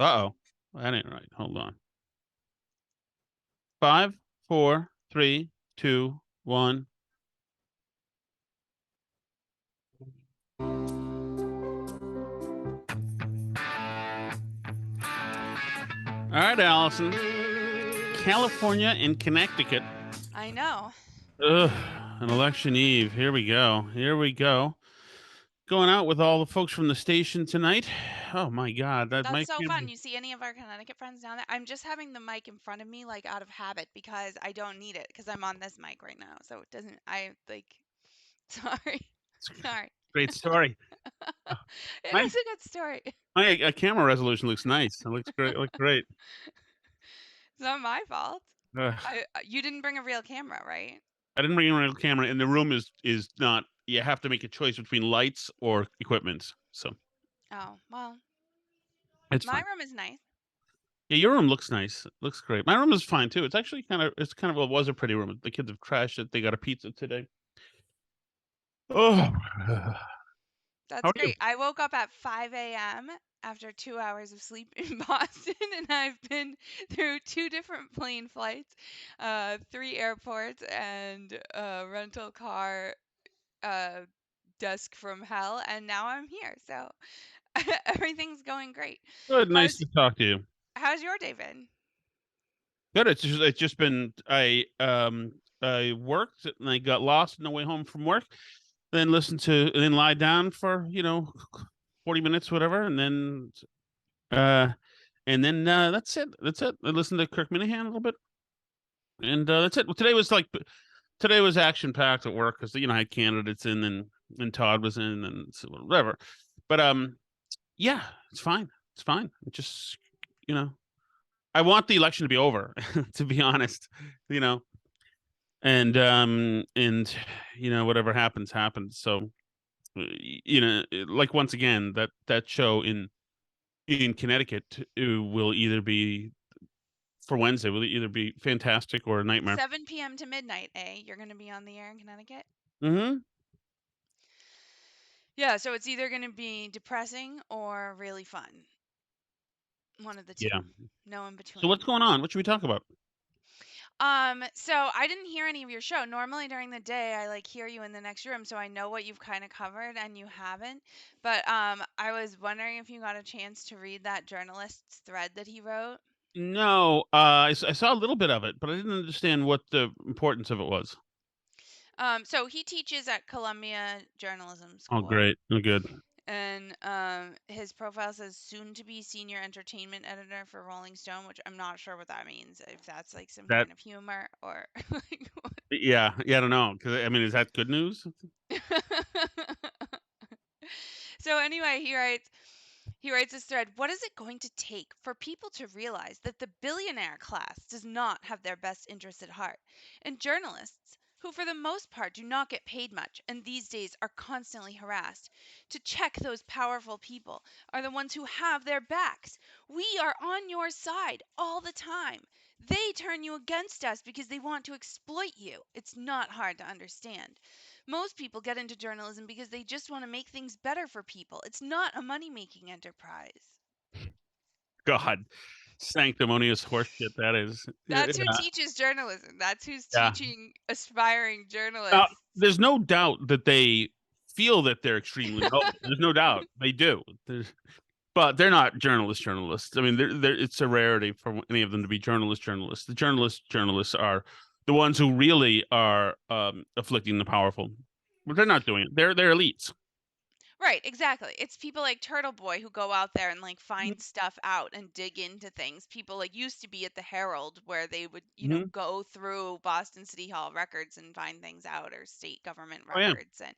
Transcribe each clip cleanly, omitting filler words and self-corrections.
Uh-oh. That ain't right. Hold on. 5, 4, 3, 2, 1. All right, Allison. California and Connecticut. I know. Ugh, an election eve. Here we go. Here we go. Going out with all the folks from the station tonight. Oh my God, that That's might so fun. be. You see any of our Connecticut friends down there? I'm just having the mic in front of me, like out of habit, because I don't need it because I'm on this mic right now. So it doesn't, I like, sorry. Sorry. Great story. It My is a good story. my camera resolution looks nice. It looks great. Looks great. It's not my fault. Ugh. You didn't bring a real camera, right? I didn't bring a real camera, and the room is not. You have to make a choice between lights or equipment. So Oh, well, it's my fine. room is nice. Yeah, your room looks nice. It looks great. My room is fine too. It's actually kind of well, it was a pretty room. The kids have trashed it. They got a pizza today. Oh, how That's are you? great. I woke up at 5 a.m. after 2 hours of sleep in Boston, and I've been through two different plane flights, three airports, and a rental car uh, desk from hell, and now I'm here. So everything's going great. Good. Nice How's to talk to you. how's your day been? Good. It's just been I worked and I got lost on the way home from work. Then listened to and then lie down for 40 minutes, whatever, uh that's it. That's it. I listened to Kirk Minahan a little bit, and that's it. Well, today was action packed at work because I had candidates in and Todd was in and so whatever. But yeah, it's fine. It's fine. It just you know I want the election to be over, to be honest. You know, and whatever happens happens. So like once again that show in Connecticut will either be for Wednesday will either be fantastic or a nightmare. 7 p.m. to midnight, eh? You're gonna be on the air in Connecticut? Hmm. Yeah, so it's either gonna be depressing or really fun. One of the two. Yeah. No in So what's between. going on? What should we talk about? So I didn't hear any of your show. Normally during the day I like hear you in the next room, so I know what you've kind of covered and you haven't. But I was wondering if you got a chance to read that journalist's thread that he wrote. No, I saw a little bit of it, but I didn't understand what the importance of it was. So he teaches at Columbia Journalism Oh, School. great. Oh, good. And his profile says soon to be senior entertainment editor for Rolling Stone, which I'm not sure what that means. If that's like some That kind of humor or like Yeah, yeah, I don't know. 'Cause I mean, is that good news? what. So anyway, he writes this thread. What is it going to take for people to realize that the billionaire class does not have their best interests at heart, and journalists, who for the most part do not get paid much and these days are constantly harassed, to check those powerful people are the ones who have their backs? We are on your side all the time. They turn you against us because they want to exploit you. It's not hard to understand. Most people get into journalism because they just want to make things better for people. It's not a money making enterprise. God, sanctimonious horseshit that is. Yeah, That's who teaches journalism. That's who's yeah. teaching aspiring Now, journalists. there's no doubt that they feel that they're extremely noble. There's no doubt they do. But they're not journalists. I mean, it's a rarity for any of them to be journalists. The journalists are the ones who really are afflicting the powerful. But they're not doing it. They're elites. Right, exactly. It's people like Turtle Boy who go out there and like find stuff out and dig into things. People like used to be at the Herald where they would, Mm-hmm. go through Boston City Hall records and find things out or state government Oh yeah. records and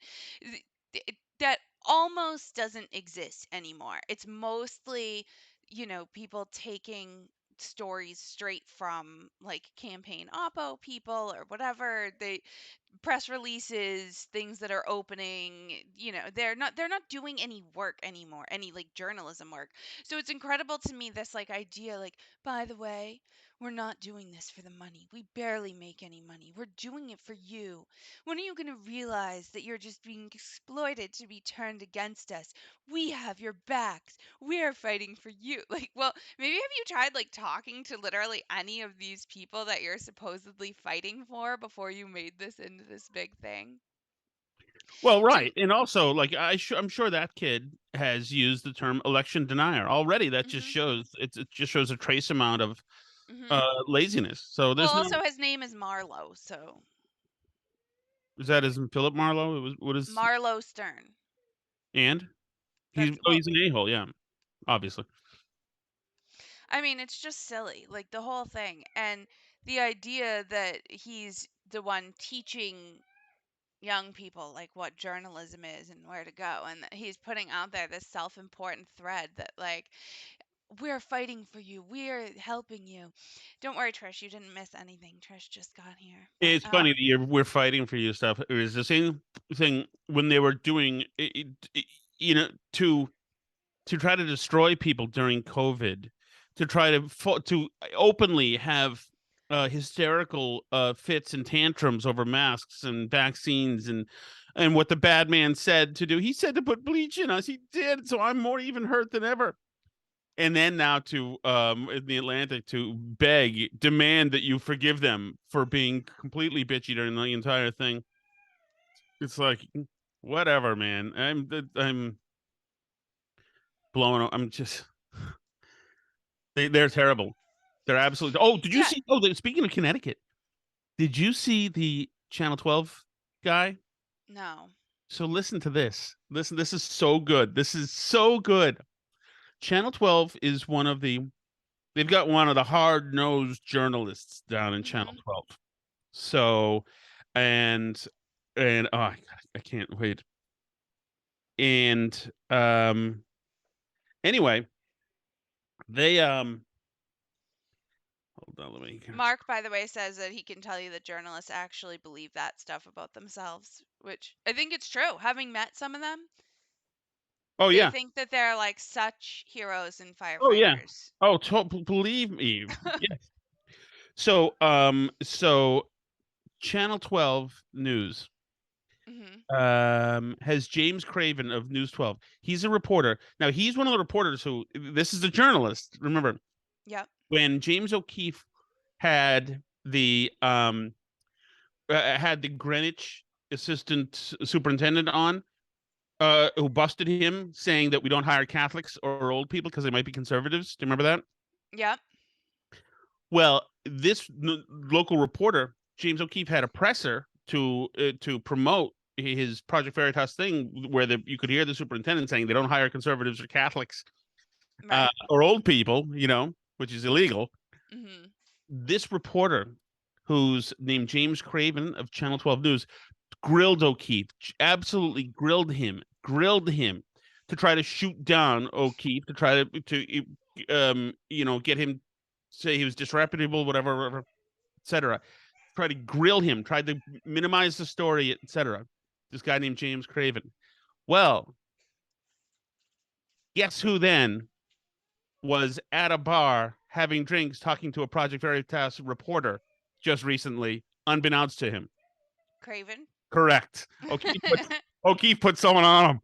that almost doesn't exist anymore. It's mostly, people taking stories straight from like campaign oppo people or whatever. press releases, things that are opening, they're not doing any work anymore, any like journalism work. So it's incredible to me, this like idea, like, by the way, we're not doing this for the money. We barely make any money. We're doing it for you. When are you going to realize that you're just being exploited to be turned against us? We have your backs. We're fighting for you. Like, well, maybe have you tried like talking to literally any of these people that you're supposedly fighting for before you made this into this big thing? Well, To right, and also like I'm sure that kid has used the term election denier already. That just mhm, shows it just shows a trace amount of mhm. laziness. So Well, there's no. also his name is Marlowe, so Is that as in Philip Marlowe? It was what is Marlowe Stern. and That's well, he's an a hole. Yeah, obviously. I mean, it's just silly, like the whole thing. And the idea that he's the one teaching young people like what journalism is and where to go, and that he's putting out there this self-important thread that like, we're fighting for you, we're helping you. Don't worry, Trish, you didn't miss anything. Trish just got here. But It's funny that we're fighting for you stuff. It was the same thing when they were doing you know, to try to destroy people during COVID, to try to openly have hysterical fits and tantrums over masks and vaccines and what the bad man said to do. He said to put bleach in us. He did. So I'm more even hurt than ever. And then now to in the Atlantic to demand that you forgive them for being completely bitchy during the entire thing. It's like whatever, man. I'm blown. I'm just they're terrible. They're absolutely. Oh, did you yeah, see? Oh, speaking of Connecticut, did you see the Channel 12 guy? no. So listen to this. Listen, this is so good. This is so good. Channel 12 is one of the. They've got one of the hard nosed journalists down in Channel Mhm. 12. So, and oh, I can't wait. And anyway, they hold on, let me. Mark, by the way, says that he can tell you that journalists actually believe that stuff about themselves, which I think it's true. Having met some of them, Oh they yeah. think that they're like such heroes and Oh yeah. firefighters. Oh, believe me. Yeah. So Channel 12 News Mhm. has James Craven of News 12. He's a reporter. Now he's one of the reporters who this is a journalist. Remember Yep. when James O'Keefe had the Greenwich assistant superintendent on who busted him saying that we don't hire Catholics or old people because they might be conservatives. Do you remember that? Yep. Well, this local reporter, James O'Keefe, had a presser to promote his Project Veritas thing, where you could hear the superintendent saying they don't hire conservatives or Catholics Right. or old people, which is illegal. Mhm. This reporter, who's named James Craven of Channel 12 News, grilled O'Keefe, absolutely grilled him to try to shoot down O'Keefe, to try to get him say he was disreputable, whatever, etc. Try to grill him, tried to minimize the story, etc. This guy named James Craven. Well, guess who then was at a bar having drinks, talking to a Project Veritas reporter just recently, unbeknownst to him? Craven. Correct. O'Keefe put someone on him,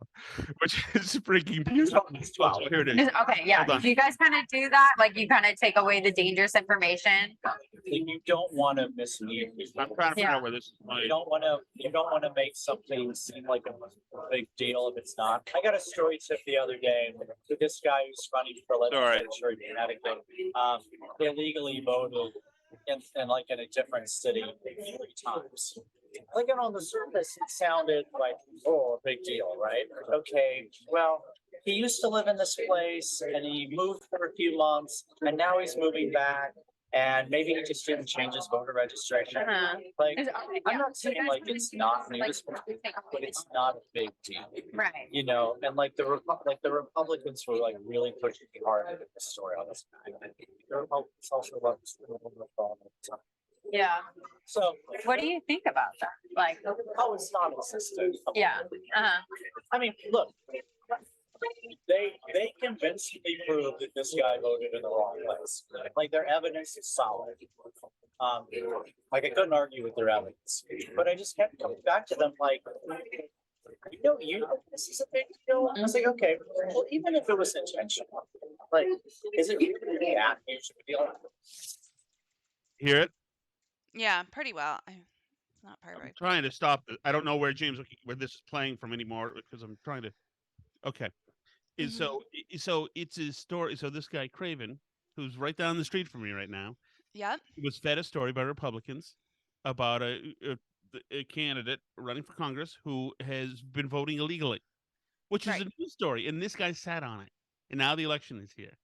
which is freaking beautiful. So here it is. Okay, yeah. Hold on. Do you guys kind of do that? Like you kind of take away the dangerous information? You don't want to mislead people. I'm trying to figure Yeah. out where this is. You don't want to make something seem like a big deal if it's not. I got a story tip the other day with this guy who's running for legislature in Connecticut. Illegally voted in a different city 3 times. Like on the surface, it sounded like, oh, a big deal, right? Okay, well, he used to live in this place and he moved for a few months and now he's moving back. And maybe he just didn't change his voter registration. Like, I'm not saying like it's not news, but it's not a big deal. Right. And like the Republicans were like really pushing hard into the story on this. The Republicans also love this. Yeah. So What do you think about that? Like, Oh, it's non-existent. yeah. Uh-huh. I mean, look, they convincingly proved that this guy voted in the wrong place. Like their evidence is solid. Like I couldn't argue with their evidence, but I just kept coming back to them like, you know this is a big deal. I was like, okay, well, even if it was intentional, like, is it really that huge of a deal? Hear it? Yeah, pretty well. It's not I'm perfect. trying to stop it. I don't know where where this is playing from anymore because I'm trying to. Okay. Is so it's his story. So this guy Craven, who's right down the street from me right now, Yep. was fed a story by Republicans about a candidate running for Congress who has been voting illegally, which is Right. a news story. And this guy sat on it, and now the election is here.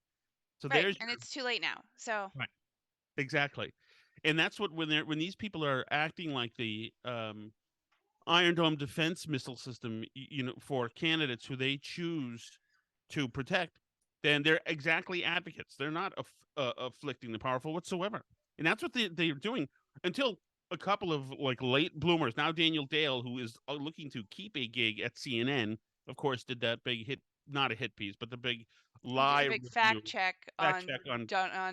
So Right. there's And it's too late now. So exactly, and that's what when these people are acting like the Iron Dome defense missile system, for candidates who they choose to protect, then they're exactly advocates. They're not afflicting the powerful whatsoever, and that's what they're doing until a couple of like late bloomers. Now Daniel Dale, who is looking to keep a gig at CNN, of course, did that big hit, not a hit piece, but the big he did lie a big review. fact check on on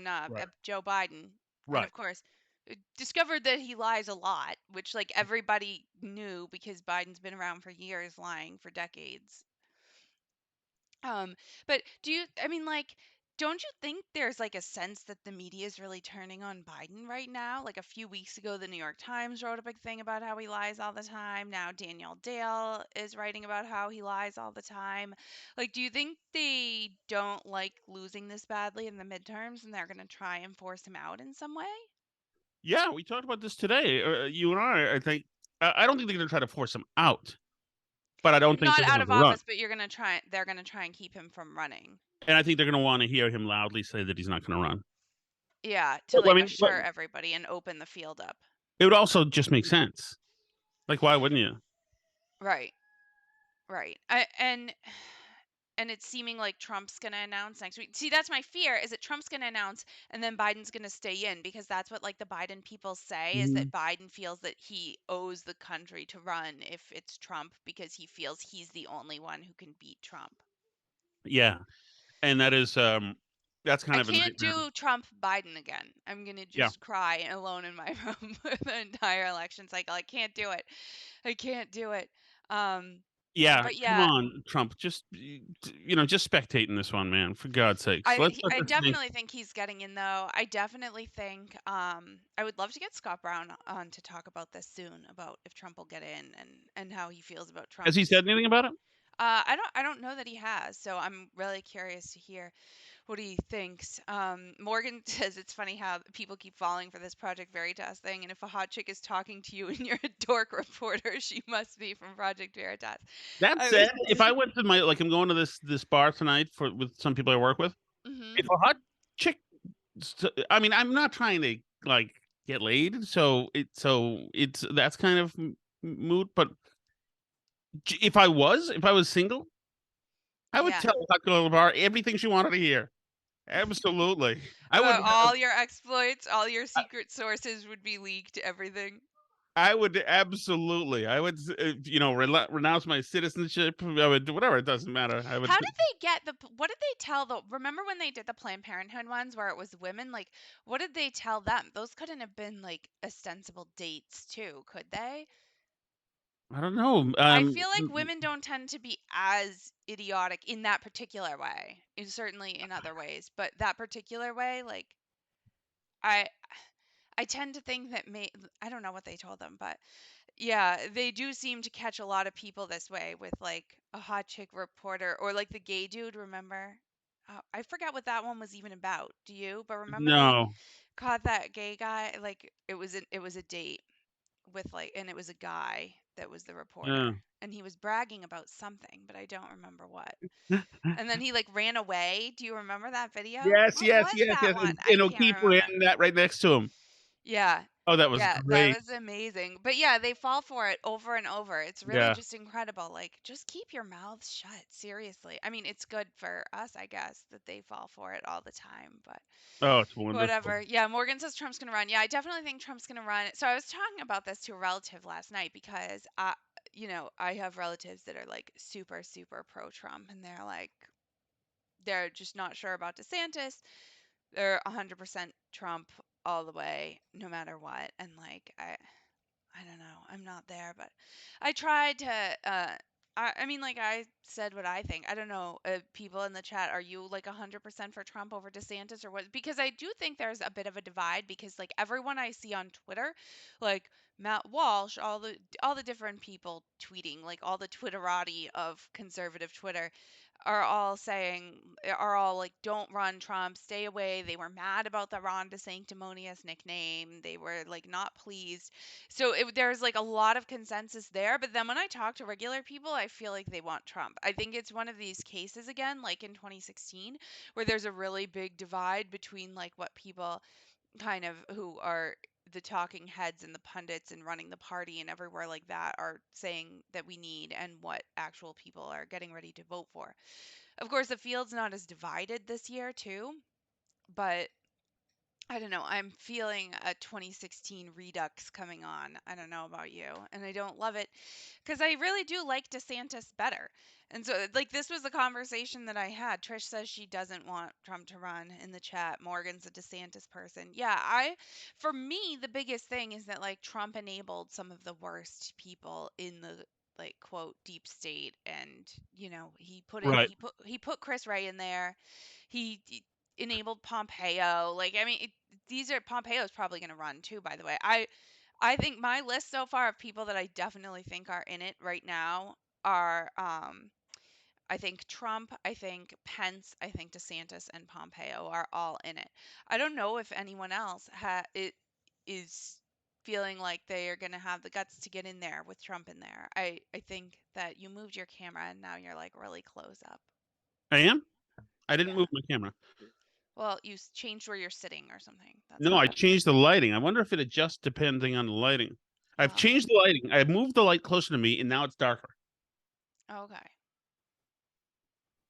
right. Joe Biden. And Right. of course, discovered that he lies a lot, which like everybody knew because Biden's been around for years lying for decades. But don't you think there's like a sense that the media is really turning on Biden right now? Like a few weeks ago, the New York Times wrote a big thing about how he lies all the time. Now Daniel Dale is writing about how he lies all the time. Like, do you think they don't like losing this badly in the midterms and they're going to try and force him out in some way? Yeah, we talked about this today. You and I think. I don't think they're going to try to force him out, but I don't think Not they're out going of to run. office, but they're going to try and keep him from running. And I think they're going to want to hear him loudly say that he's not going to run. Yeah, to Well, I like mean, assure everybody and open the field up. It would also just make sense. Like, why wouldn't you? Right. Right. And it's seeming like Trump's going to announce next week. See, that's my fear is that Trump's going to announce and then Biden's going to stay in because that's what like the Biden people say is that Biden feels that he owes the country to run if it's Trump because he feels he's the only one who can beat Trump. Yeah. And that is that's kind I of a can't nightmare. do Trump Biden again. I'm going to just cry alone in my room for the entire election cycle. I can't do it. I can't do it. Yeah, But come yeah, on, Trump. Just just spectate in this one, man. For God's sakes. Let's let I this thing- definitely think he's getting in though. I definitely think I would love to get Scott Brown on to talk about this soon about if Trump will get in and how he feels about Trump. Has he said anything about it? I don't know that he has, so I'm really curious to hear what he thinks. Morgan says it's funny how people keep falling for this Project Veritas thing, and if a hot chick is talking to you and you're a dork reporter, she must be from Project Veritas. That said, if I went to I'm going to this bar tonight with some people I work with. Mhm. If a hot chick, I mean, I'm not trying to like get laid, so it's that's kind of moot. But if I was single, I would Yeah. tell a hot girl at the bar everything she wanted to hear. Absolutely, I would. About all your exploits, all your secret sources would be leaked, everything. I would absolutely. I would, renounce my citizenship. I would do whatever. It doesn't matter. I would. How did they get what did they tell remember when they did the Planned Parenthood ones where it was women? Like, what did they tell them? Those couldn't have been like ostensible dates too, could they? I don't know. I feel like women don't tend to be as idiotic in that particular way. Certainly in other ways, but that particular way, like I tend to think that I don't know what they told them, but yeah, they do seem to catch a lot of people this way with like a hot chick reporter or like the gay dude, remember? I forgot what that one was even about. Do you? But remember they No. caught that gay guy like it was a date with like and it was a guy that was the reporter and he was bragging about something, but I don't remember what. And then he like ran away. Do you remember that video? Yes. What was that one? I And can't O'Keefe remember. ran that right next to him. Yeah. Oh, that was Yeah, that great. was amazing. But yeah, they fall for it over and over. It's really Yeah. just incredible. Like, just keep your mouths shut. Seriously. I mean, it's good for us, I guess, that they fall for it all the time. But Oh, it's wonderful. whatever. Yeah, Morgan says Trump's gonna run. Yeah, I definitely think Trump's gonna run. So I was talking about this to a relative last night because I have relatives that are like super, super pro-Trump, and they're just not sure about DeSantis. They're 100% Trump all the way, no matter what. And like I don't know. I'm not there, but I tried to. I mean, like I said, what I think. I don't know. People in the chat, are you like 100% for Trump over DeSantis or what? Because I do think there's a bit of a divide. Because like everyone I see on Twitter, like Matt Walsh, all the different people tweeting, like all the Twitterati of conservative Twitter, are all like, don't run Trump, stay away. They were mad about the Ron DeSanctimonious nickname. They were like not pleased. So there's like a lot of consensus there. But then when I talk to regular people, I feel like they want Trump. I think it's one of these cases again, like in 2016, where there's a really big divide between like what people kind of who are the talking heads and the pundits and running the party and everywhere like that are saying that we need and what actual people are getting ready to vote for. Of course, the field's not as divided this year, too, but I don't know. I'm feeling a 2016 redux coming on. I don't know about you. And I don't love it because I really do like DeSantis better. And so, like, this was the conversation that I had. Trish says she doesn't want Trump to run in the chat. Morgan's a DeSantis person. Yeah, for me, the biggest thing is that, like, Trump enabled some of the worst people in the, like, quote, deep state. And, Right. he put Chris Wray in there. He enabled Pompeo. Like, I mean, Pompeo's probably going to run too, by the way. I think my list so far of people that I definitely think are in it right now are I think Trump, I think Pence, I think DeSantis and Pompeo are all in it. I don't know if anyone else is feeling like they are going to have the guts to get in there with Trump in there. I think that you moved your camera and now you're like really close up. I am. I didn't Yeah. move my camera. Well, you changed where you're sitting or something. That's No, all. I changed the lighting. I wonder if it adjusts depending on the lighting. I've Oh, changed the lighting. I've moved the light closer to me, and now it's darker. okay.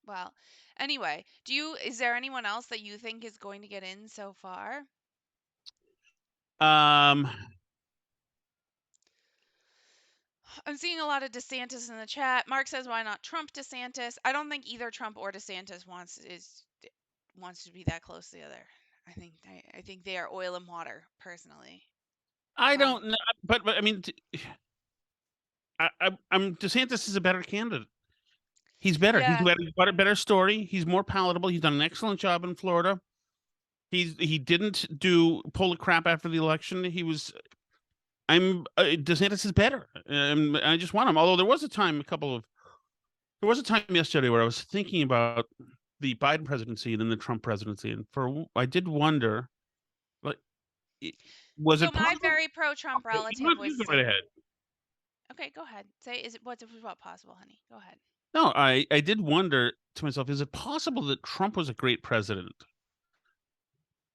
Well, anyway, is there anyone else that you think is going to get in so far? Um, I'm seeing a lot of DeSantis in the chat. Mark says, "Why not Trump DeSantis?" I don't think either Trump or DeSantis wants to be that close to the other. I think they are oil and water, personally. I don't know, but I mean, I'm DeSantis is a better candidate. He's better. Yeah. He's got a better story. He's more palatable. He's done an excellent job in Florida. He didn't pull the crap after the election. DeSantis is better. I just want him. Although there was a time yesterday where I was thinking about the Biden presidency and then the Trump presidency, and I did wonder, like, was So it my possible? very pro-Trump relative was You go right ahead. Okay, go ahead. Say, is it what possible, honey? Go ahead. No, I did wonder to myself, is it possible that Trump was a great president?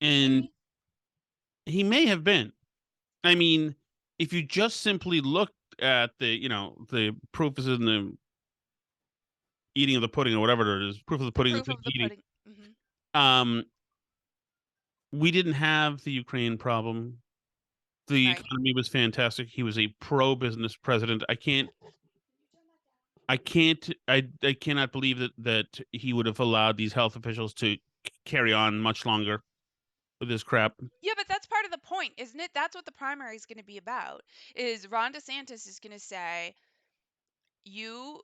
And Maybe. he may have been. I mean, if you just simply looked at the proof is in the eating of the pudding or whatever it is, proof of the pudding, Proof of the eating. pudding. Mm-hmm. We didn't have the Ukraine problem. The Right. economy was fantastic. He was a pro-business president. I cannot believe that he would have allowed these health officials to carry on much longer with this crap. Yeah, but that's part of the point, isn't it? That's what the primary is going to be about. Is Ron DeSantis is going to say, you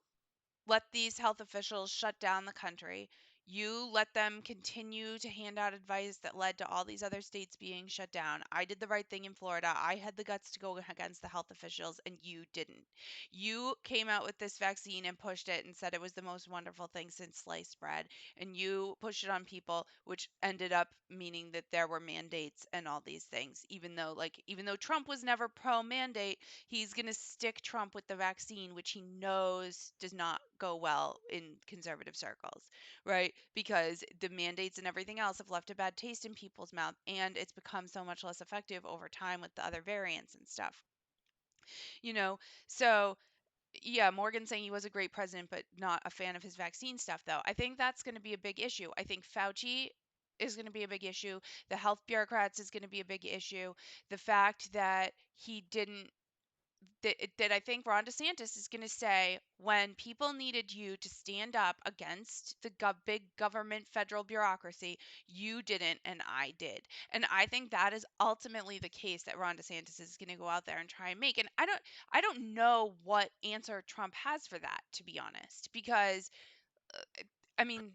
let these health officials shut down the country. You let them continue to hand out advice that led to all these other states being shut down. I did the right thing in Florida. I had the guts to go against the health officials, and you didn't. You came out with this vaccine and pushed it and said it was the most wonderful thing since sliced bread. And you pushed it on people, which ended up meaning that there were mandates and all these things. Even though Trump was never pro mandate, he's going to stick Trump with the vaccine, which he knows does not go well in conservative circles, right? Because the mandates and everything else have left a bad taste in people's mouth, and it's become so much less effective over time with the other variants and stuff. You know, so yeah, Morgan saying he was a great president, but not a fan of his vaccine stuff, though. I think that's going to be a big issue. I think Fauci is going to be a big issue. The health bureaucrats is going to be a big issue. The fact that he didn't that I think Ron DeSantis is going to say when people needed you to stand up against the big government federal bureaucracy, you didn't and I did. And I think that is ultimately the case that Ron DeSantis is going to go out there and try and make. And I don't know what answer Trump has for that, to be honest, because I mean,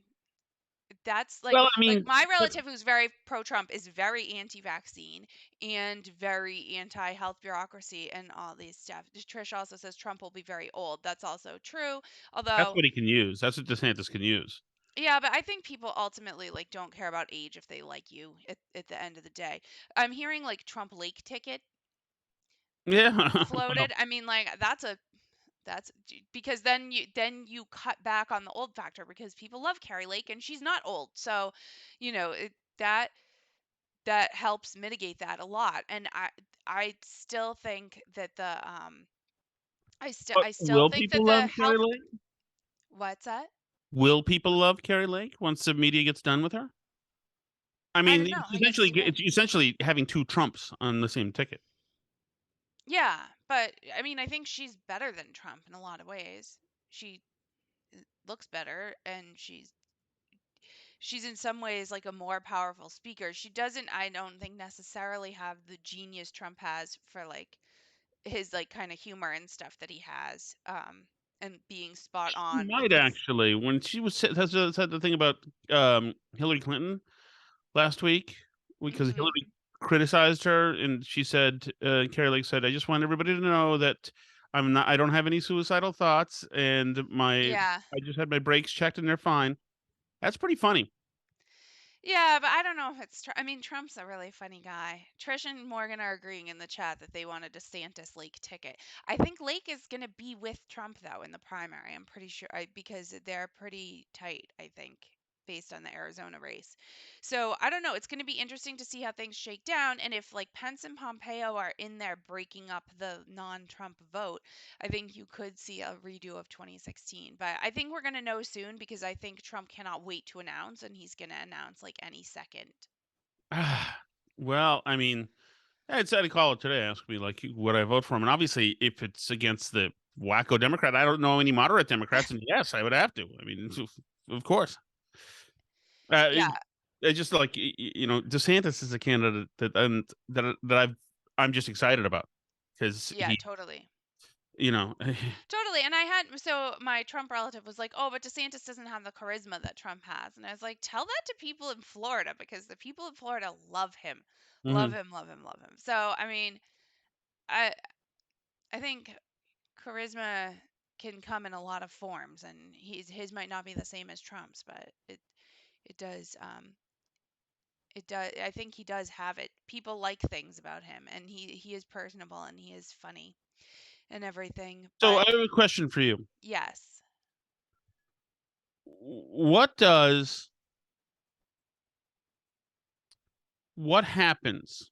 that's Well, I like mean, my but relative who's very pro-Trump is very anti-vaccine and very anti-health bureaucracy and all these stuff. Trish also says Trump will be very old. That's also true. that's Although, what he can use. That's what DeSantis can use. yeah, but I think people ultimately like don't care about age if they like you at the end of the day. I'm hearing like Trump Lake ticket Yeah. Well, floated. I mean, like that's because then you cut back on the old factor because people love Carrie Lake and she's not old. So, that that helps mitigate that a lot. And I still think that but I still will think that people the love Carrie health Lake? what's that? Will people love Carrie Lake once the media gets done with her? I I mean, don't know. I guess they will. it's essentially having two Trumps on the same ticket. Yeah, but I mean, I think she's better than Trump in a lot of ways. She looks better and she's in some ways like a more powerful speaker. She doesn't, I don't think, necessarily have the genius Trump has for like his like kind of humor and stuff that he has, and being spot She on with might his. actually, when she was said the thing about Hillary Clinton last week, because Hmm. Hillary criticized her, and she said, Carrie Lake said, "I just want everybody to know that I don't have any suicidal thoughts, and Yeah. I just had my brakes checked and they're fine." That's pretty funny. Yeah, but I don't know if it's. I mean, Trump's a really funny guy. Trish and Morgan are agreeing in the chat that they want a DeSantis Lake ticket. I think Lake is going to be with Trump though in the primary. I'm pretty sure because they're pretty tight. I think based on the Arizona race. So I don't know. It's going to be interesting to see how things shake down and if like Pence and Pompeo are in there breaking up the non-Trump vote. I think you could see a redo of 2016, but I think we're going to know soon because I think Trump cannot wait to announce, and he's going to announce like any second. Well, I mean, I had a caller today ask me like, would I vote for him? And obviously, if it's against the wacko Democrat, I don't know any moderate Democrats, and yes, I would have to. I mean, of course. Yeah, I just like DeSantis is a candidate I'm just excited about because yeah, totally. you know, Totally. And I had, so my Trump relative was like, oh, but DeSantis doesn't have the charisma that Trump has. And I was like, tell that to people in Florida because the people in Florida love him. Love mhm. him, love him, love him. So, I mean, I I think charisma can come in a lot of forms and his might not be the same as Trump's, but it does I think he does have it. People like things about him and he is personable and he is funny and everything. So I But have a question for you. yes. What happens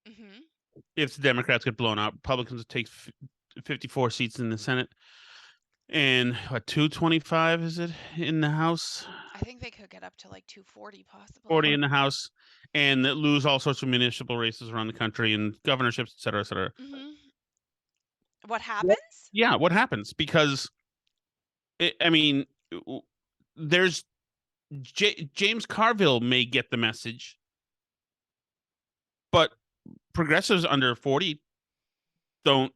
Mhm. if the Democrats get blown out? Republicans take 54 seats in the Senate and what 225 is it in the House? I think they could get up to like 240 possibly. 40 in the House, and that lose all sorts of municipal races around the country and governorships, et cetera, et cetera. Mhm. What What? happens? Yeah, what happens? Because I mean, there's James Carville may get the message, but progressives under 40 don't.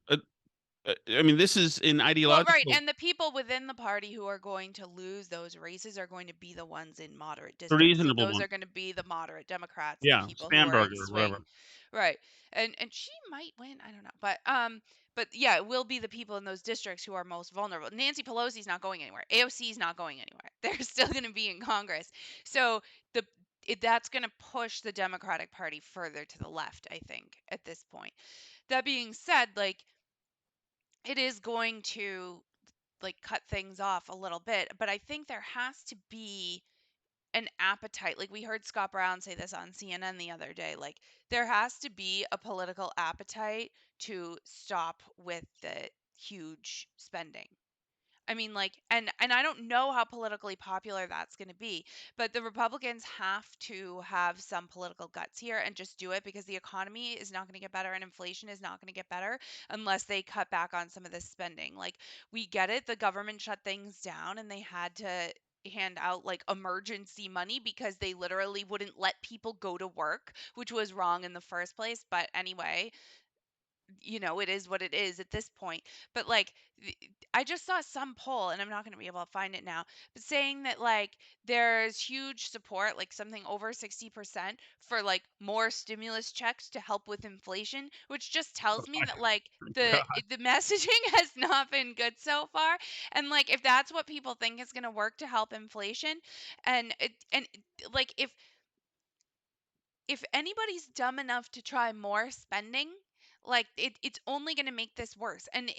I mean, this is an Well, right, ideological. and the people within the party who are going to lose those races are going to be the ones in moderate The districts. So reasonable those one. are going to be the moderate Democrats, the Yeah, people who are in Spamberger or whatever. swing. Right. And she might win, I don't know. But yeah, it will be the people in those districts who are most vulnerable. Nancy Pelosi's not going anywhere. AOC is not going anywhere. They're still going to be in Congress. So that's going to push the Democratic Party further to the left, I think, at this point. That being said, like it is going to like cut things off a little bit, but I think there has to be an appetite. Like we heard Scott Brown say this on CNN the other day. Like there has to be a political appetite to stop with the huge spending. I mean, like, and I don't know how politically popular that's going to be, but the Republicans have to have some political guts here and just do it, because the economy is not going to get better and inflation is not going to get better unless they cut back on some of this spending. Like, we get it, the government shut things down and they had to hand out like emergency money because they literally wouldn't let people go to work, which was wrong in the first place. But anyway, it is what it is at this point. But like, I just saw some poll, and I'm not going to be able to find it now, but saying that like there's huge support, like something over 60% for like more stimulus checks to help with inflation, which just tells me that like God. the messaging has not been good so far. And like if that's what people think is going to work to help inflation, like if anybody's dumb enough to try more spending, like it's only going to make this worse. And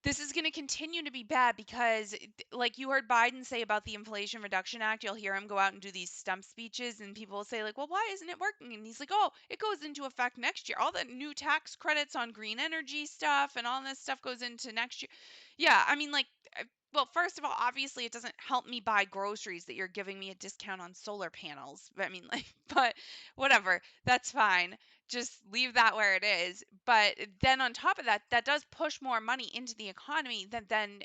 this is going to continue to be bad because, like you heard Biden say about the Inflation Reduction Act, you'll hear him go out and do these stump speeches, and people will say, like, well, why isn't it working? And he's like, oh, it goes into effect next year. All the new tax credits on green energy stuff and all this stuff goes into next year. Yeah, I mean, like, well, first of all, obviously, it doesn't help me buy groceries that you're giving me a discount on solar panels. I mean, like, but whatever, that's fine, just leave that where it is. But then on top of that, that does push more money into the economy that then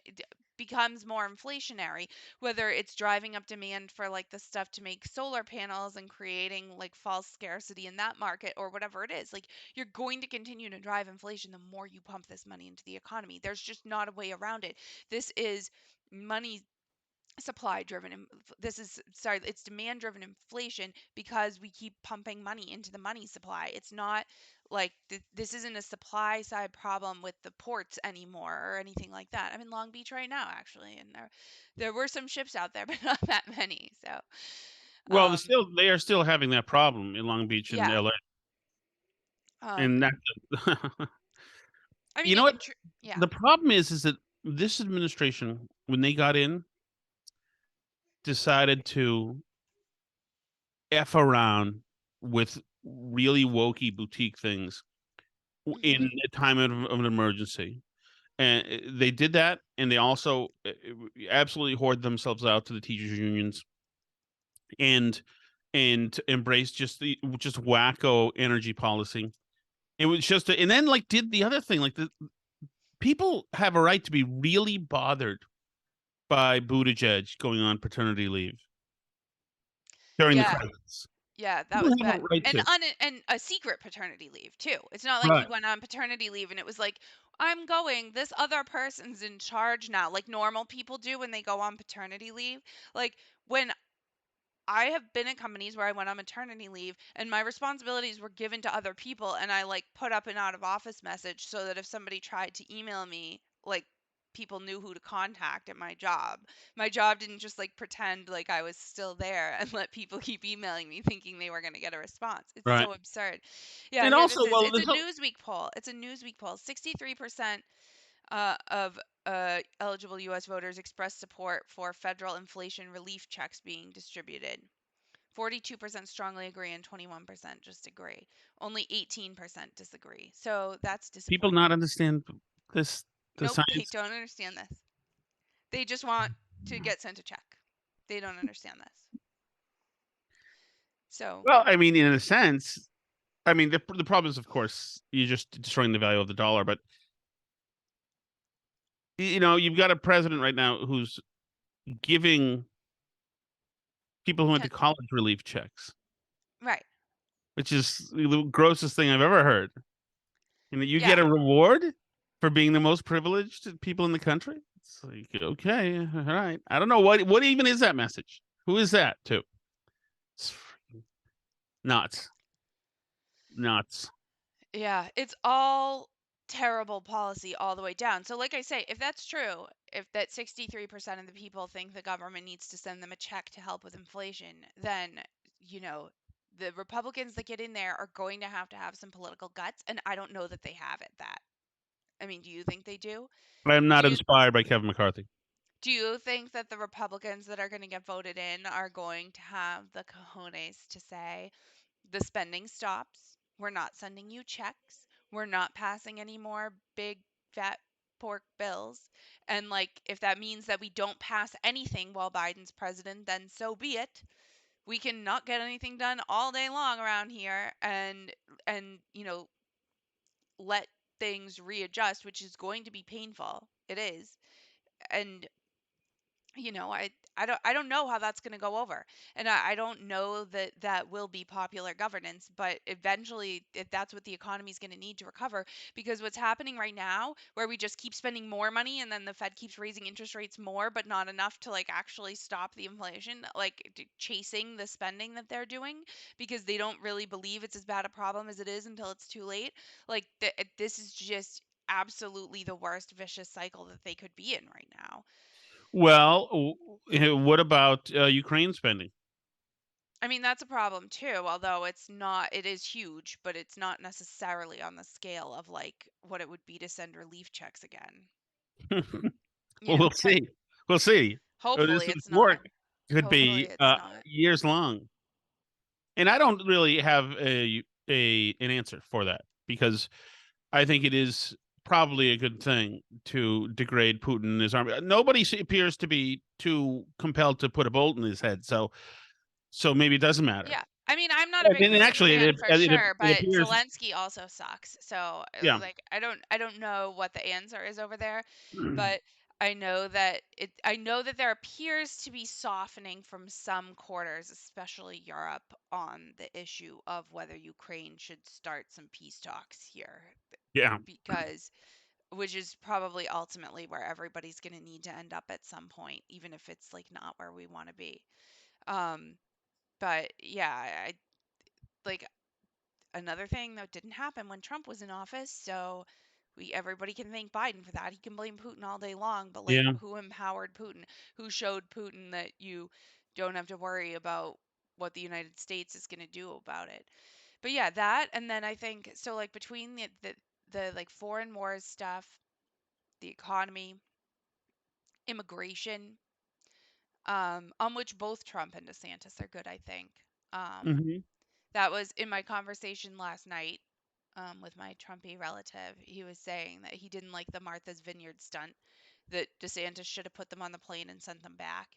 becomes more inflationary, whether it's driving up demand for like the stuff to make solar panels and creating like false scarcity in that market or whatever it is. Like you're going to continue to drive inflation the more you pump this money into the economy. There's just not a way around it. This is money supply driven, this is, sorry, it's demand driven inflation because we keep pumping money into the money supply. It's not like this isn't a supply side problem with the ports anymore or anything like that. I'm in Long Beach right now actually, and there were some ships out there but not that many. So Well, um they are still having that problem in Long Beach and yeah, LA, um and that I mean you know what yeah. the problem is that this administration, when they got in, decided to f around with really wokey boutique things Hmm. in a time of an emergency. And they did that, and they also absolutely hoard themselves out to the teachers unions, and embrace just wacko energy policy. It was just, and then like did the other thing, like the people have a right to be really bothered by Buttigieg going on paternity leave during the Yeah. crisis. Yeah, that People was have bad. a right And to. and a secret paternity leave too. It's not like he Right. went on paternity leave and it was like, I'm going, this other person's in charge now, like normal people do when they go on paternity leave. Like when I have been at companies where I went on maternity leave and my responsibilities were given to other people, and I like put up an out of office message so that if somebody tried to email me, like people knew who to contact at my job. My job didn't just like pretend like I was still there and let people keep emailing me thinking they were going to get a response. It's Right. so absurd. Yeah, And here this also, is. well, It's a there's Newsweek poll. It's a Newsweek poll. 63% of eligible U.S. voters expressed support for federal inflation relief checks being distributed. 42% strongly agree and 21% just agree. Only 18% disagree. So that's people disappointing. not understand this the Nope, they science. don't understand this. They just want to get sent a check. They don't understand this. So, Well, I mean, in a sense, I mean, the problem is, of course, you're just destroying the value of the dollar. But you've got a president right now who's giving people who went to ten- college relief checks, right. which is the grossest thing I've ever heard. You Yeah. get a reward for being the most privileged people in the country. It's like, okay, all right. I don't know what even is that message. Who is that to? It's freaking nuts, nuts. Yeah, it's all terrible policy all the way down. So, like I say, if that's true, if that 63% of the people think the government needs to send them a check to help with inflation, then, you know, the Republicans that get in there are going to have some political guts, and I don't know that they have it that. I mean, do you think they do? I'm not Do you inspired by Kevin McCarthy. do you think that the Republicans that are going to get voted in are going to have the cojones to say the spending stops? We're not sending you checks. We're not passing any more big fat pork bills. And like if that means that we don't pass anything while Biden's president, then so be it. We can not get anything done all day long around here and let things readjust, which is going to be painful. It is. And I don't know how that's going to go over, and I don't know that that will be popular governance, but eventually if that's what the economy is going to need to recover, because what's happening right now where we just keep spending more money and then the Fed keeps raising interest rates more but not enough to like actually stop the inflation, like chasing the spending that they're doing because they don't really believe it's as bad a problem as it is until it's too late. Like this is just absolutely the worst vicious cycle that they could be in right now. Well, what about Ukraine spending? I mean, that's a problem too, although it is huge, but it's not necessarily on the scale of like what it would be to send relief checks again. Well, we'll 'Cause see. We'll see. hopefully This it's work not. could Hopefully be it's not. years long, and I don't really have an answer for that because I think it is probably a good thing to degrade Putin and his army. Nobody appears to be too compelled to put a bolt in his head, so maybe it doesn't matter. Yeah. I mean, I'm not a big And Putin actually, fan for sure, it but appears, Zelensky also sucks. So yeah. like I don't know what the answer is over there, but I know that there appears to be softening from some quarters, especially Europe, on the issue of whether Ukraine should start some peace talks here Yeah. because which is probably ultimately where everybody's going to need to end up at some point, even if it's like not where we want to be. Um, but yeah, I like another thing that didn't happen when Trump was in office. So everybody can thank Biden for that. He can blame Putin all day long, but like Yeah. who empowered Putin? Who showed Putin that you don't have to worry about what the United States is going to do about it? But yeah, that and then I think so like between the like foreign wars stuff, the economy, immigration, on which both Trump and DeSantis are good, I think. Um, Hmm. that was in my conversation last night with my Trumpy relative. He was saying that he didn't like the Martha's Vineyard stunt, that DeSantis should have put them on the plane and sent them back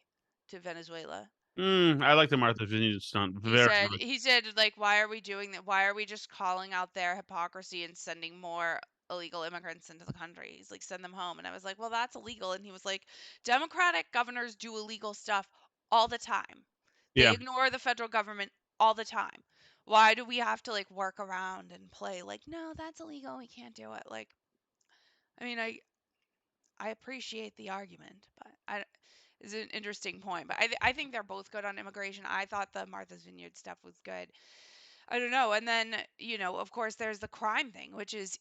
to Venezuela. I like the Martha Vineyard stunt He very said much. he said like why are we doing that? Why are we just calling out their hypocrisy and sending more illegal immigrants into the country? He's like send them home. And I was like, "Well, that's illegal." And he was like, "Democratic governors do illegal stuff all the time. They Yeah. ignore the federal government all the time. Why do we have to like work around and play like, no, that's illegal. We can't do it." Like, I mean, I appreciate the argument, but it's an interesting point. But I think they're both good on immigration. I thought the Martha's Vineyard stuff was good. I don't know. And then, of course, there's the crime thing, which is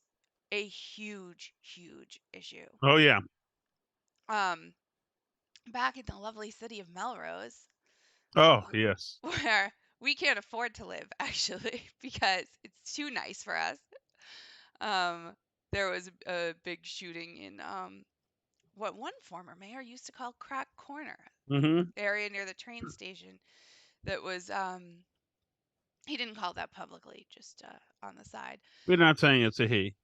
a huge, huge issue. Oh yeah. Um, back in the lovely city of Melrose, Oh yes. where we can't afford to live, actually, because it's too nice for us. Um, there was a big shooting in what one former mayor used to call Crack Corner, Hmm. area near the train station. That was he didn't call that publicly, just on the side. We're not saying it's a he.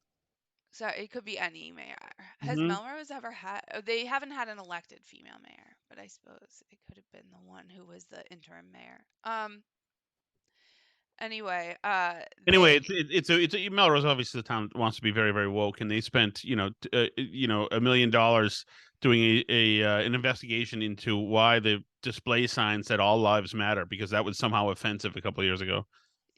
So it could be any mayor. Has Hmm. Melrose ever had? Oh, they haven't had an elected female mayor, but I suppose it could have been the one who was the interim mayor. Anyway, Anyway, they it's Melrose. Obviously, the town wants to be very very woke, and they spent $1 million doing an investigation into why the display sign said "All Lives Matter" because that was somehow offensive a couple of years ago.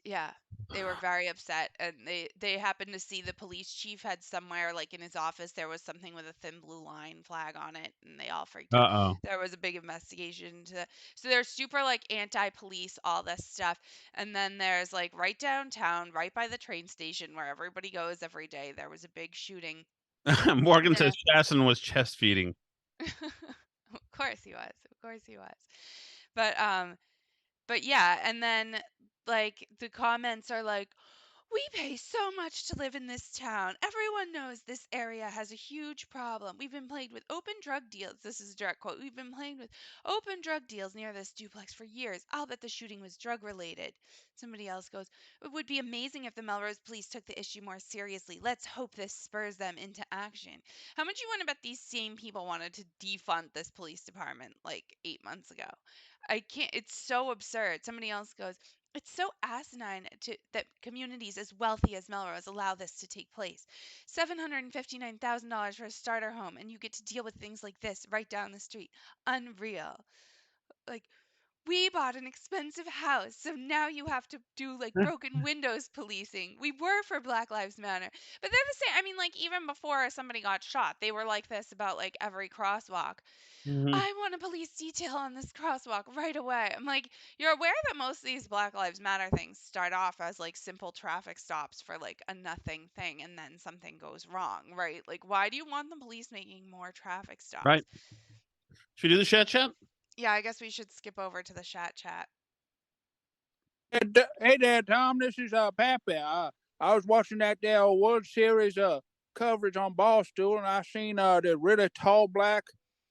yeah, they were very upset, and they happened to see the police chief had somewhere like in his office there was something with a thin blue line flag on it, and they all freaked out. Uh-oh. There was a big investigation into so they're super like anti-police, all this stuff, and then there's like right downtown, right by the train station where everybody goes every day, there was a big shooting. Morgan In says Chasten was chest feeding. Of course he was. Of course he was. But yeah, and then like the comments are like, We pay so much to live in this town. Everyone knows this area has a huge problem. We've been plagued with open drug deals. This is a direct quote. We've been plagued with open drug deals near this duplex for years. I'll bet the shooting was drug related. Somebody else goes, it would be amazing if the Melrose police took the issue more seriously. Let's hope this spurs them into action. How much you want to bet these same people wanted to defund this police department like 8 months ago? I can't, it's so absurd. Somebody else goes, it's so asinine that communities as wealthy as Melrose allow this to take place. $759,000 for a starter home, and you get to deal with things like this right down the street. Unreal. Like, we bought an expensive house, so now you have to do like broken windows policing. We were for Black Lives Matter. But they're the same. I mean, like, even before somebody got shot, they were like this about like every crosswalk. Mhm. I want a police detail on this crosswalk right away. I'm like, you're aware that most of these Black Lives Matter things start off as like simple traffic stops for like a nothing thing and then something goes wrong, right? Like, why do you want the police making more traffic stops? Right. Should we do the chat? Yeah, I guess we should skip over to the chat. Hey there, Tom. This is Pappy. I was watching that there World Series coverage on Barstool, and I seen the really tall black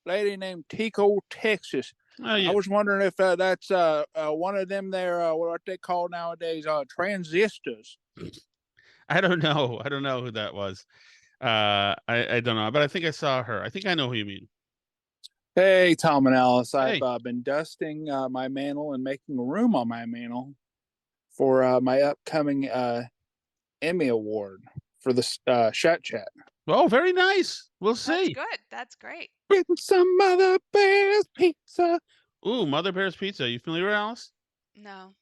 lady named Tico Texas. Oh, yeah. I was wondering if that's one of them there, what they call nowadays transistors. I don't know. I don't know who that was. I don't know, but I think I saw her. I think I know who you mean. Hey, Tom and Alice. Hey. I've been dusting my mantle and making room on my mantle for my upcoming Emmy Award for the Chat. Oh, very nice. We'll That's see. good. That's great. Getting some Mother Bear's pizza. Ooh, Mother Bear's Pizza. You familiar with Alice? No.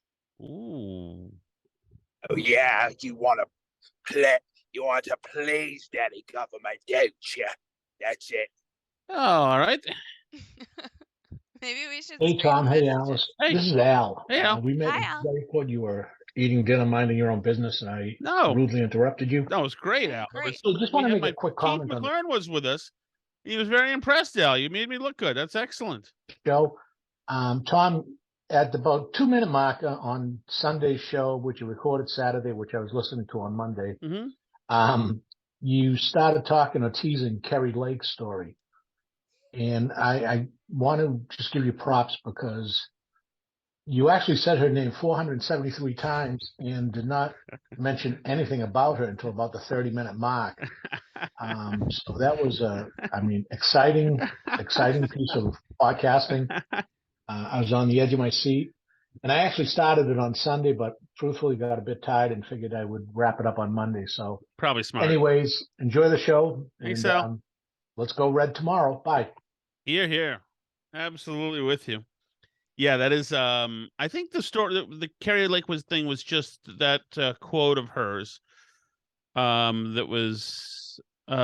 Ooh. Oh yeah, you want to please Daddy government, don't you? That's it. Oh, all right. Maybe we should. Hey, screen Tom. Hey, messages. Alice. Hey. This is Al. Hey, Al. We met Hi, in Al. Berryport. You were eating dinner, minding your own business, and I No. rudely interrupted you. That was great, Oh, Al. great. It was- So just we want to had make a quick Keith comment on the McLaren was with us. He was very impressed, Al. You made me look good. That's excellent. show. Tom, at the about 2-minute mark on Sunday's show, which you recorded Saturday, which I was listening to on Monday, Mm-hmm. you started talking or teasing Kerry Lake's story. And I want to just give you props because you actually said her name 473 times and did not mention anything about her until about the 30-minute mark. So that was exciting piece of podcasting. I was on the edge of my seat, and I actually started it on Sunday, but truthfully got a bit tired and figured I would wrap it up on Monday. So Probably smart. anyways, enjoy the show. Thanks, and, Al. let's go Red tomorrow. Bye. Here. Absolutely with you. Yeah, that is. I think the story, the Kerry Lake thing was just that quote of hers. That was what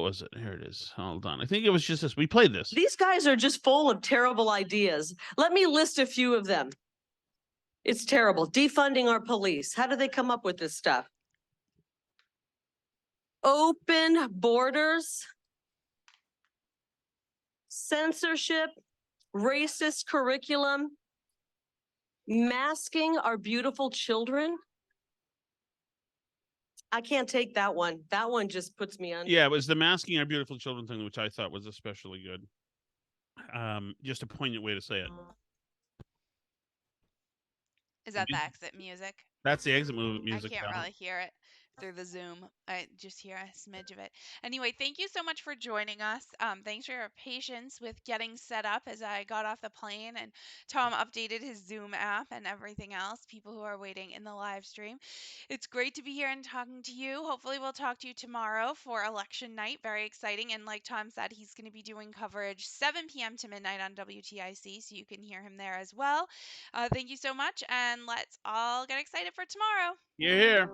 was it? Here it is. Hold on. I think it was just this. We played this. These guys are just full of terrible ideas. Let me list a few of them. It's terrible. Defunding our police. How do they come up with this stuff? Open borders, censorship, racist curriculum, masking our beautiful children. I can't take that one. That one just puts me on. Yeah, it was the masking our beautiful children thing, which I thought was especially good. Just a poignant way to say it. Is that the exit music? That's the exit music. I can't Al. really hear it through the Zoom. I just hear a smidge of it. Anyway, thank you so much for joining us. Thanks for your patience with getting set up as I got off the plane and Tom updated his Zoom app and everything else. People who are waiting in the live stream. It's great to be here and talking to you. Hopefully we'll talk to you tomorrow for election night. Very exciting. And like Tom said, he's going to be doing coverage 7 p.m. to midnight on WTIC, so you can hear him there as well. Thank you so much, and let's all get excited for tomorrow. You're here.